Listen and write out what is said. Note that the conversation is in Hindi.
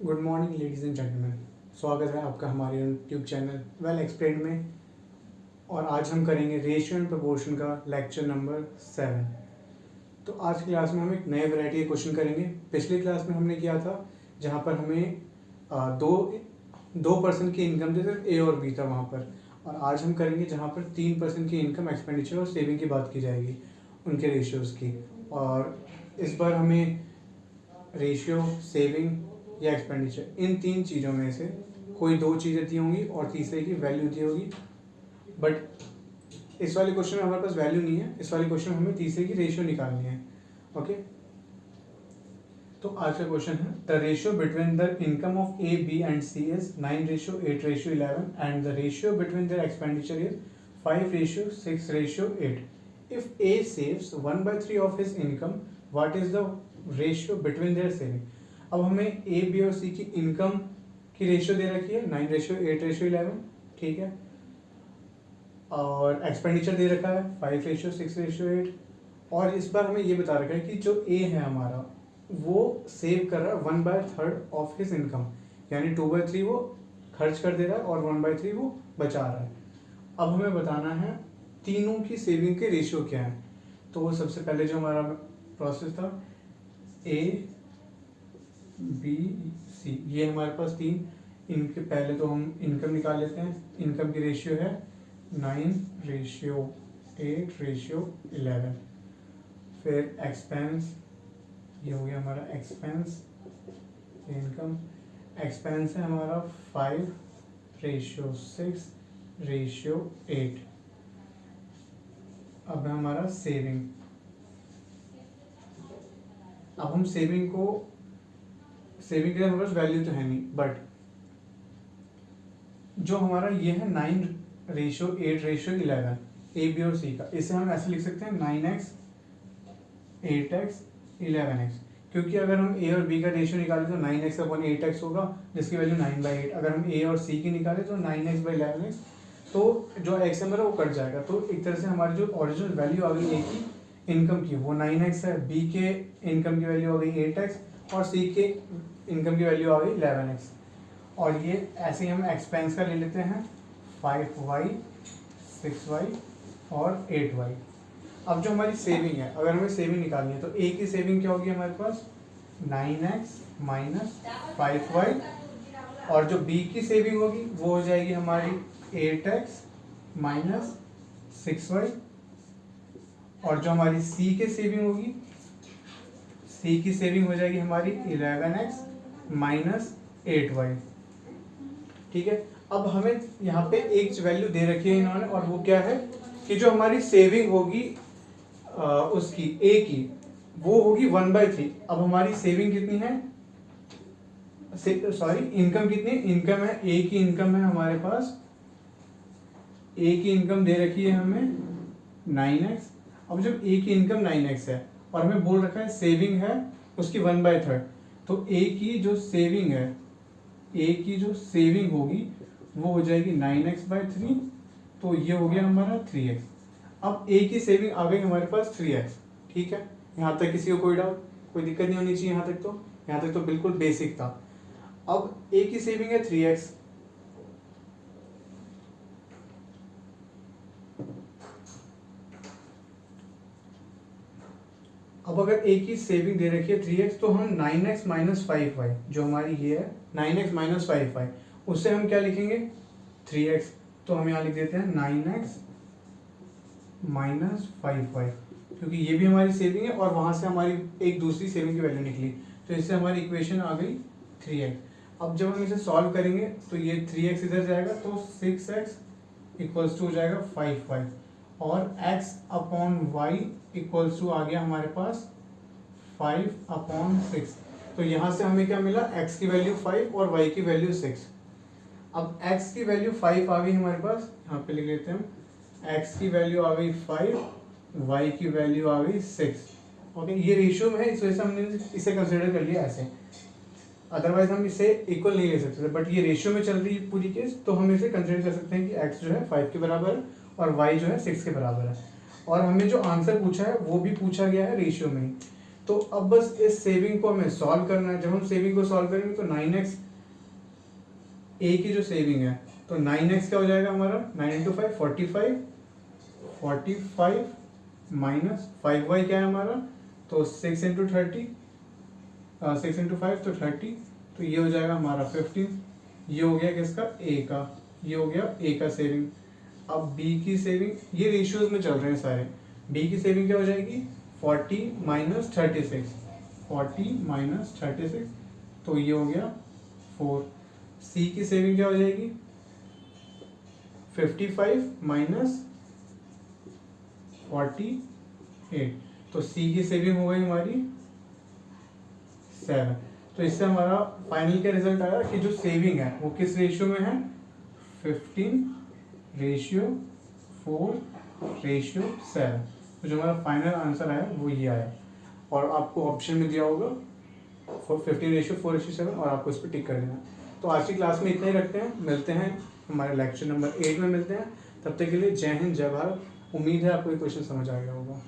Good morning ladies and gentleman. स्वागत है आपका हमारे यूट्यूब चैनल वेल एक्सप्लेन्ड में। और आज हम करेंगे रेशियो एंड प्रोपोर्शन का लेक्चर नंबर 7। तो आज की क्लास में हम एक नए वैरायटी के क्वेश्चन करेंगे। पिछली क्लास में हमने किया था जहाँ पर हमें दो पर्सन की इनकम थे, सिर्फ ए और बी था वहाँ पर। और आज हम करेंगे जहाँ पर 3 पर्सन की इनकम, एक्सपेंडिचर और सेविंग की बात की जाएगी, उनके रेशियोज़ की। और इस बार हमें रेशियो, सेविंग या एक्सपेंडिचर, इन 3 चीज़ों में से कोई 2 चीज़ें दी होंगी और तीसरे की वैल्यू दी होगी। बट इस वाले क्वेश्चन में हमारे पास वैल्यू नहीं है, इस वाले क्वेश्चन में हमें तीसरे की रेशियो निकालनी है। ओके, तो आज का क्वेश्चन है the ratio between the income of A, B and C is 9:8:11 and the ratio between their expenditure is 5:6:8। If A saves 1/3 of his income, what is the ratio between their saving. अब हमें ए, बी और सी की इनकम की रेशियो दे रखी है 9:8:11, ठीक है। और एक्सपेंडिचर दे रखा है 5:6:8। और इस बार हमें ये बता रखा है कि जो ए है हमारा, वो सेव कर रहा है 1/3 ऑफ हिज इनकम, यानी 2/3 वो खर्च कर दे रहा है और 1/3 वो बचा रहा है। अब हमें बताना है तीनों की सेविंग के रेशियो क्या है। तो वो सबसे पहले जो हमारा प्रोसेस था, ए, बी, सी, ये हमारे पास 3। इनके पहले तो हम इनकम निकाल लेते हैं। इनकम की रेशियो है 9:8:11। फिर एक्सपेंस, ये हो गया हमारा एक्सपेंस। इनकम, एक्सपेंस है हमारा 5:6:8। अब है हमारा सेविंग। अब हम सेविंग के लिए हमारे पास वैल्यू तो है नहीं, बट जो हमारा ये है 9:8:11 ए, बी और सी का, इसे हम ऐसे लिख सकते हैं 9x 8x 11x। क्योंकि अगर हम ए और बी का रेशियो निकालें तो 9x/8x होगा, जिसकी वैल्यू 9/8। अगर हम ए और सी की निकालें तो 9x/11x, तो जो एक्स है मेरा वो कट जाएगा। तो एक तरह से हमारी जो ओरिजिनल वैल्यू आ गई ए की इनकम की, वो 9x है। बी के इनकम की वैल्यू आ गई 8x और सी के इनकम की वैल्यू आ गई 11x। और ये ऐसे ही हम एक्सपेंस का ले लेते हैं 5y 6y और 8y। अब जो हमारी सेविंग है, अगर हमें सेविंग निकालनी है तो ए की सेविंग क्या होगी हमारे पास 9x माइनस 5y। और जो बी की सेविंग होगी वो हो जाएगी हमारी 8x माइनस 6y। और जो हमारी सी की सेविंग होगी, सी की सेविंग हो जाएगी हमारी 11x माइनस 8y। ठीक है। अब हमें यहाँ पे एक वैल्यू दे रखी है इन्होंने, और वो क्या है कि जो हमारी सेविंग होगी उसकी ए की, वो होगी 1/3। अब हमारी सेविंग कितनी है, सॉरी इनकम कितनी है, इनकम है ए की, इनकम है हमारे पास, ए की इनकम दे रखी है हमें 9x। अब जब ए की इनकम 9x है और हमें बोल रखा है सेविंग है उसकी 1/3, तो ए की जो सेविंग है, ए की जो सेविंग होगी वो हो जाएगी 9x/3। तो ये हो गया हमारा 3x। अब ए की सेविंग आ गई हमारे पास 3x। ठीक है, यहाँ तक किसी को कोई डाउट, कोई दिक्कत नहीं होनी चाहिए। यहाँ तक तो बिल्कुल बेसिक था। अब ए की सेविंग है 3x, अब अगर ए की सेविंग दे रखी है 3x, तो हम 9x माइनस 5y, जो हमारी ये है 9x माइनस 5y, उससे हम क्या लिखेंगे 3x। तो हम यहाँ लिख देते हैं 9x माइनस 5y, क्योंकि ये भी हमारी सेविंग है और वहाँ से हमारी एक दूसरी सेविंग की वैल्यू निकली, तो इससे हमारी इक्वेशन आ गई 3x। अब जब हम इसे सॉल्व करेंगे तो ये 3x इधर जाएगा, तो 6x इक्वल्स टू हो जाएगा 5y, और x/y इक्वल्स टू आ गया हमारे पास 5/6। तो यहाँ से हमें क्या मिला, x की वैल्यू 5 और y की वैल्यू 6। अब x की वैल्यू 5 आ गई हमारे पास, यहाँ पे लिख लेते हैं हम, x की वैल्यू आ गई 5, y की वैल्यू आ गई 6। ओके, ये रेशियो में है, इस वजह से हमने इसे कंसिडर कर लिया ऐसे, अदरवाइज हम इसे इक्वल नहीं ले सकते थे। बट ये रेशियो में चल रही है पूरी केस, तो हम इसे कंसिडर कर सकते हैं कि x जो है 5 के बराबर है और y जो है 6 के बराबर है। और हमें जो आंसर पूछा है वो भी पूछा गया है रेशियो में ही। तो अब बस इस सेविंग को हमें सॉल्व करना है। जब हम सेविंग को सॉल्व करेंगे तो 9x ए की जो सेविंग है, तो 9x क्या हो जाएगा हमारा, 9 इंटू 5 45, 45 माइनस 5y क्या है हमारा, तो 6 इंटू 30, 6 इंटू 5 तो 30, तो ये हो जाएगा हमारा 15। ये हो गया किसका, ए का, ये हो गया ए का सेविंग। अब बी की सेविंग, ये रेशियोज में चल रहे हैं सारे। बी की सेविंग क्या हो जाएगी, 40 माइनस 36, 40 माइनस 36, तो ये हो गया 4। सी की सेविंग क्या हो जाएगी, 55 माइनस 48, तो सी की सेविंग हो गई हमारी 7। तो इससे हमारा फाइनल क्या रिजल्ट आया कि जो सेविंग है वो किस रेशियो में है, 15:4:7। तो जो हमारा फाइनल आंसर आया वो ये आया, और आपको ऑप्शन में दिया होगा 15:4:7, और आपको इस पर टिक कर देना। तो आज की क्लास में इतना ही रखते हैं, मिलते हैं हमारे लेक्चर नंबर 8 में मिलते हैं। तब तक के लिए जय हिंद, जय भारत। उम्मीद है आपको ये क्वेश्चन समझ आ गया होगा।